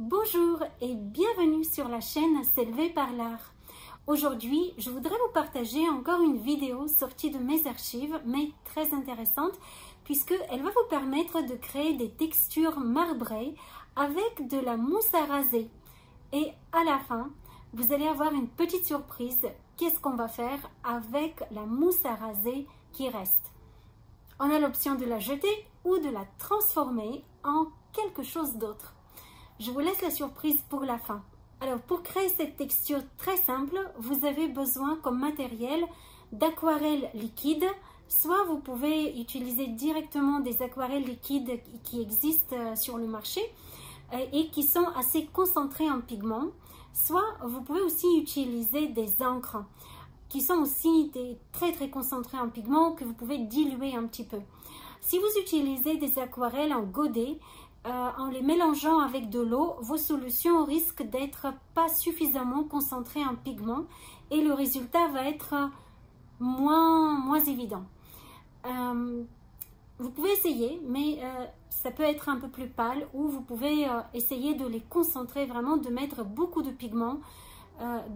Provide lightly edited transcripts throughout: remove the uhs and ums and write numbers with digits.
Bonjour et bienvenue sur la chaîne S'élever par l'art. Aujourd'hui, je voudrais vous partager encore une vidéo sortie de mes archives, mais très intéressante, puisqu'elle va vous permettre de créer des textures marbrées avec de la mousse à raser. Et à la fin, vous allez avoir une petite surprise. Qu'est-ce qu'on va faire avec la mousse à raser qui reste? On a l'option de la jeter ou de la transformer en quelque chose d'autre. Je vous laisse la surprise pour la fin. Alors, pour créer cette texture très simple, vous avez besoin comme matériel d'aquarelles liquides. Soit vous pouvez utiliser directement des aquarelles liquides qui existent sur le marché et qui sont assez concentrées en pigments. Soit vous pouvez aussi utiliser des encres qui sont aussi très concentrées en pigments que vous pouvez diluer un petit peu. Si vous utilisez des aquarelles en godet, en les mélangeant avec de l'eau, vos solutions risquent d'être pas suffisamment concentrées en pigments et le résultat va être moins évident. Vous pouvez essayer, mais ça peut être un peu plus pâle, ou vous pouvez essayer de les concentrer vraiment, de mettre beaucoup de pigments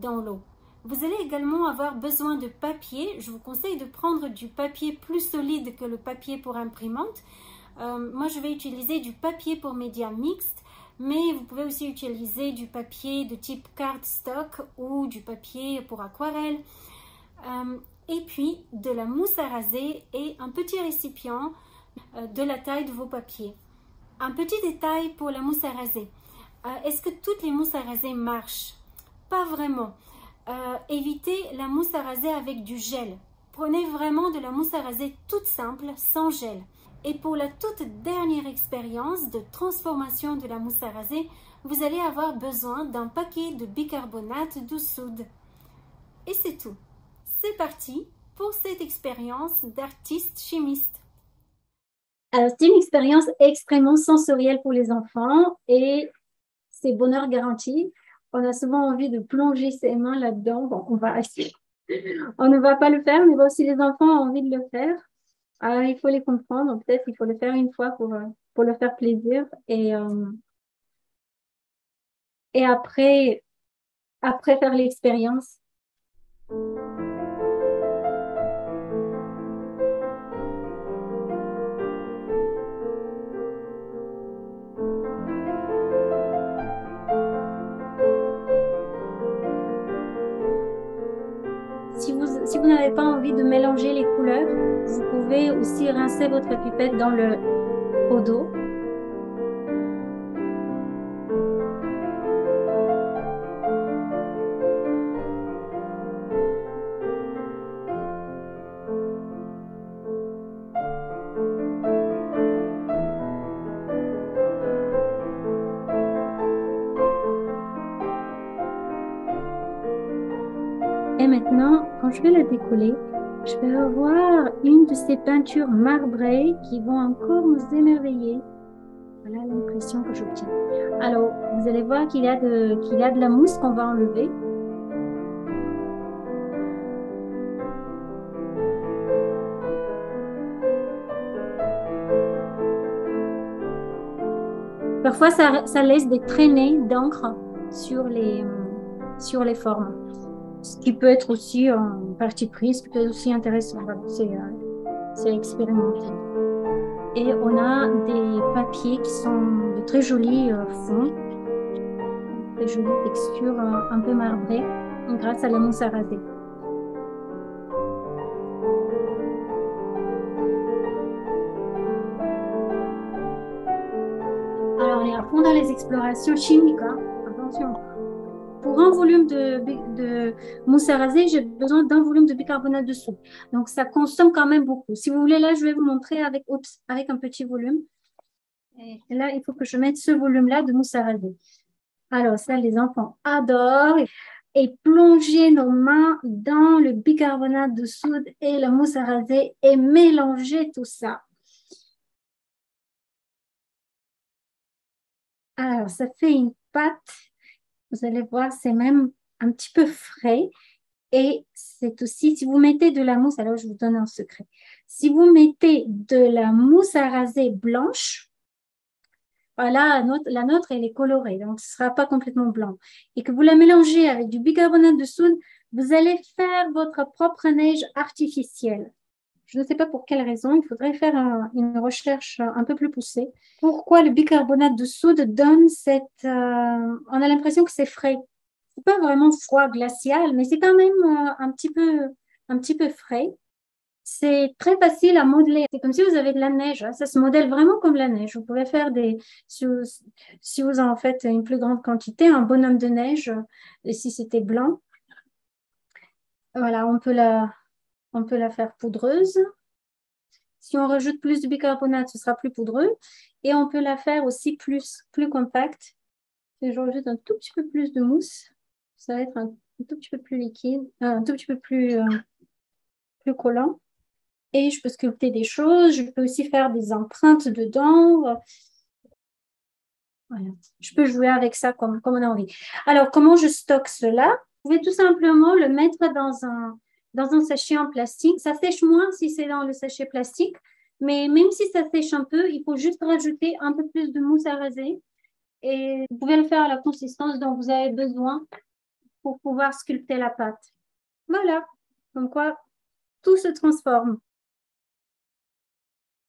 dans l'eau. Vous allez également avoir besoin de papier. Je vous conseille de prendre du papier plus solide que le papier pour imprimante. Moi, je vais utiliser du papier pour médias mixtes, mais vous pouvez aussi utiliser du papier de type cardstock ou du papier pour aquarelle. Et puis, de la mousse à raser et un petit récipient de la taille de vos papiers. Un petit détail pour la mousse à raser. Est-ce que toutes les mousses à raser marchent? Pas vraiment. Évitez la mousse à raser avec du gel. Prenez vraiment de la mousse à raser toute simple, sans gel. Et pour la toute dernière expérience de transformation de la mousse à raser, vous allez avoir besoin d'un paquet de bicarbonate de soude. Et c'est tout. C'est parti pour cette expérience d'artiste chimiste. Alors, c'est une expérience extrêmement sensorielle pour les enfants et c'est bonheur garanti. On a souvent envie de plonger ses mains là-dedans. Bon, on va essayer. On ne va pas le faire, mais bon, si les enfants ont envie de le faire, il faut les comprendre. Peut-être il faut le faire une fois pour leur faire plaisir. Et après faire l'expérience. Si vous n'avez pas envie de mélanger les couleurs, vous pouvez aussi rincer votre pipette dans le pot d'eau. Et maintenant, quand je vais la décoller, je vais avoir une de ces peintures marbrées qui vont encore nous émerveiller. Voilà l'impression que j'obtiens. Alors, vous allez voir qu'il y a de la mousse qu'on va enlever. Parfois, ça laisse des traînées d'encre sur les formes. Ce qui peut être aussi un parti pris, ce qui peut être aussi intéressant. Voilà, c'est expérimenté. Et on a des papiers qui sont de très jolis fonds, très jolies textures un peu marbrées grâce à la mousse à raser. Alors, on est à fond dans les explorations chimiques, hein. Attention. Pour un volume de mousse à raser, j'ai besoin d'un volume de bicarbonate de soude. Donc, ça consomme quand même beaucoup. Si vous voulez, là, je vais vous montrer avec un petit volume. Et là, il faut que je mette ce volume-là de mousse à raser. Alors, ça, les enfants adorent. Et plonger nos mains dans le bicarbonate de soude et la mousse à raser et mélanger tout ça. Alors, ça fait une pâte. Vous allez voir, c'est même un petit peu frais. Et c'est aussi, si vous mettez de la mousse, alors je vous donne un secret. Si vous mettez de la mousse à raser blanche, Voilà, la nôtre, elle est colorée, donc ce ne sera pas complètement blanc. Et que vous la mélangez avec du bicarbonate de soude, vous allez faire votre propre neige artificielle. Je ne sais pas pour quelle raison, il faudrait faire une recherche un peu plus poussée. Pourquoi le bicarbonate de soude donne cette... on a l'impression que c'est frais. C'est pas vraiment froid glacial, mais c'est quand même un petit peu frais. C'est très facile à modeler. C'est comme si vous avez de la neige, hein. Ça se modèle vraiment comme la neige. Vous pouvez faire si vous en faites une plus grande quantité, un bonhomme de neige, et si c'était blanc, voilà, on peut la faire poudreuse. Si on rajoute plus de bicarbonate, ce sera plus poudreux. Et on peut la faire aussi plus compacte. Si je rajoute un tout petit peu plus de mousse, ça va être un tout petit peu plus liquide, un tout petit peu plus collant. Et je peux sculpter des choses. Je peux aussi faire des empreintes dedans. Voilà. Je peux jouer avec ça comme on a envie. Alors, comment je stocke cela? Vous pouvez tout simplement le mettre dans un sachet en plastique. Ça sèche moins si c'est dans le sachet plastique, mais même si ça sèche un peu, il faut juste rajouter un peu plus de mousse à raser et vous pouvez le faire à la consistance dont vous avez besoin pour pouvoir sculpter la pâte. Voilà, comme quoi tout se transforme.